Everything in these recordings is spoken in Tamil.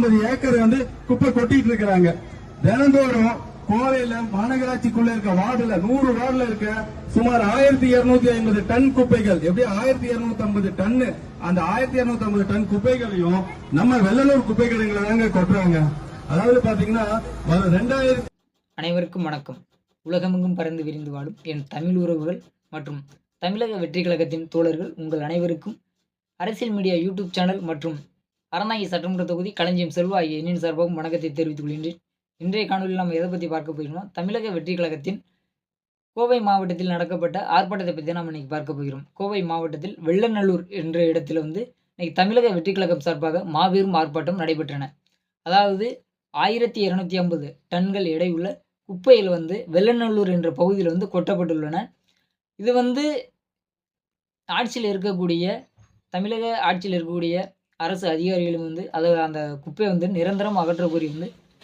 150 ஏக்கர் குப்பை கொட்டிட்டு இருக்கிறாங்க. தினந்தோறும் கோவையில மாநகராட்சிக்குள்ள இருக்க வார்டுல 100 வார்டுல இருக்க சுமார் 1250 டன் குப்பைகள், எப்படி 1250 டன், அந்த 1250 டன் குப்பைகளையும் நம்ம வெள்ளலூர் குப்பை கிடங்குல தாங்க கொட்டுறாங்க. அதாவது பாத்தீங்கன்னா 2000. அனைவருக்கும் வணக்கம். உலகமெங்கும் பறந்து விரிந்து வாழும் என் தமிழ் உறவுகள் மற்றும் தமிழக வெற்றி கழகத்தின் தோழர்கள் உங்கள் அனைவருக்கும் அரசியல் மீடியா யூடியூப் சேனல் மற்றும் அறநாயகி சட்டமன்ற தொகுதி களஞ்சியம் செல்வா ஆகிய எண்ணின் சார்பாகவும் வணக்கத்தை தெரிவித்துக் கொள்கின்றேன். இன்றைய காணொலியில் நம்ம எதை பற்றி பார்க்க போகிறோம், தமிழக வெற்றி கழகத்தின் கோவை மாவட்டத்தில் நடக்கப்பட்ட ஆர்ப்பாட்டத்தை பற்றி நாம் இன்னைக்கு பார்க்க போகிறோம். கோவை மாவட்டத்தில் வெள்ளநல்லூர் என்ற இடத்துல இன்னைக்கு தமிழக வெற்றி கழகம் சார்பாக மாபெரும் ஆர்ப்பாட்டம் நடைபெற்றன. அதாவது 1250 டன்கள் எடையுள்ள குப்பைகள் வெள்ளநல்லூர் என்ற பகுதியில் கொட்டப்பட்டுள்ளன. இது ஆட்சியில் இருக்கக்கூடிய தமிழக ஆட்சியில் இருக்கக்கூடிய அரசு அதிகாரிகளும் அதை அந்த குப்பையை நிரந்தரம் அகற்ற கோரி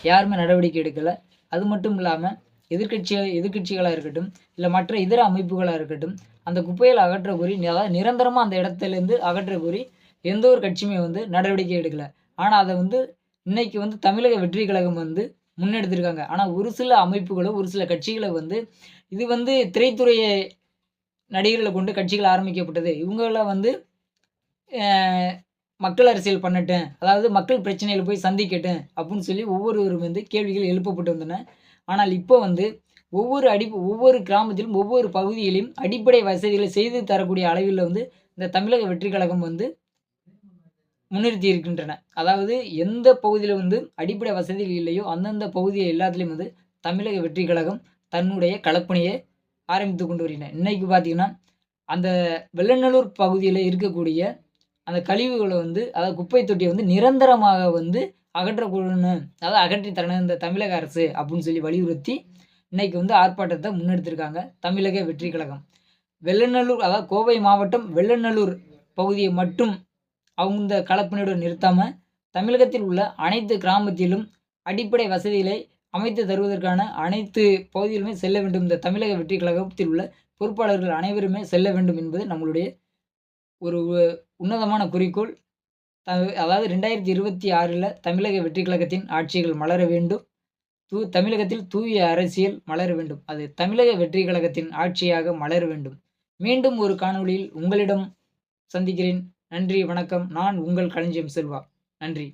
யாருமே நடவடிக்கை எடுக்கலை. அது மட்டும் இல்லாமல் எதிர்கட்சிகளாக இருக்கட்டும், இல்லை மற்ற இதர அமைப்புகளாக இருக்கட்டும், அந்த குப்பைகளை அகற்ற கோரி, அதாவது நிரந்தரமாக அந்த இடத்துலேருந்து அகற்ற கோரி எந்த ஒரு கட்சியுமே நடவடிக்கை எடுக்கலை. ஆனால் அதை இன்னைக்கு தமிழக வெற்றி கழகம் முன்னெடுத்திருக்காங்க. ஆனால் ஒரு சில அமைப்புகளோ ஒரு சில கட்சிகளை இது திரைத்துறையை நடிகர்களை கொண்டு கட்சிகள் ஆரம்பிக்கப்பட்டது, இவங்கள மக்கள் அரசியல் பண்ணட்டும், அதாவது மக்கள் பிரச்சனைகளை போய் சந்திக்கட்டும் அப்படின்னு சொல்லி ஒவ்வொருவரும் கேள்விகள் எழுப்பப்பட்டு வந்தன. ஆனால் இப்போ ஒவ்வொரு கிராமத்திலும் ஒவ்வொரு பகுதியிலும் அடிப்படை வசதிகளை செய்து தரக்கூடிய அளவில் இந்த தமிழக வெற்றி கழகம் முன்னிறுத்தி இருக்கின்றன. அதாவது எந்த பகுதியில் அடிப்படை வசதிகள் இல்லையோ அந்தந்த பகுதியை எல்லாத்துலேயும் தமிழக வெற்றி கழகம் தன்னுடைய களப்பணியை ஆரம்பித்து கொண்டு வருகின்றன. இன்னைக்கு பார்த்தீங்கன்னா அந்த வெள்ளநல்லூர் பகுதியில் இருக்கக்கூடிய அந்த கழிவுகளை அதாவது குப்பை தொட்டியை நிரந்தரமாக அகற்றக்கூடணும், அதாவது அகற்றி தரணும் இந்த தமிழக அரசு அப்படின்னு சொல்லி வலியுறுத்தி இன்னைக்கு ஆர்ப்பாட்டத்தை முன்னெடுத்திருக்காங்க தமிழக வெற்றி கழகம். வெள்ளநல்லூர், அதாவது கோவை மாவட்டம் வெள்ளநல்லூர் பகுதியை மட்டும் அவங்க இந்த களப்பணியோடு நிறுத்தாமல் தமிழகத்தில் உள்ள அனைத்து கிராமத்திலும் அடிப்படை வசதிகளை அமைத்து தருவதற்கான அனைத்து பகுதிகளுமே செல்ல வேண்டும். இந்த தமிழக வெற்றி கழகத்தில் உள்ள பொறுப்பாளர்கள் அனைவருமே செல்ல வேண்டும் என்பது நம்மளுடைய ஒரு உன்னதமான குறிக்கோள். அதாவது 2026 தமிழக வெற்றி கழகத்தின் ஆட்சிகள் மலர வேண்டும், தமிழகத்தில் தூய அரசியல் மலர வேண்டும், அது தமிழக வெற்றி கழகத்தின் ஆட்சியாக மலர வேண்டும். மீண்டும் ஒரு காணொளியில் உங்களிடம் சந்திக்கிறேன். நன்றி, வணக்கம். நான் உங்கள் களஞ்சியம் செல்வா. நன்றி.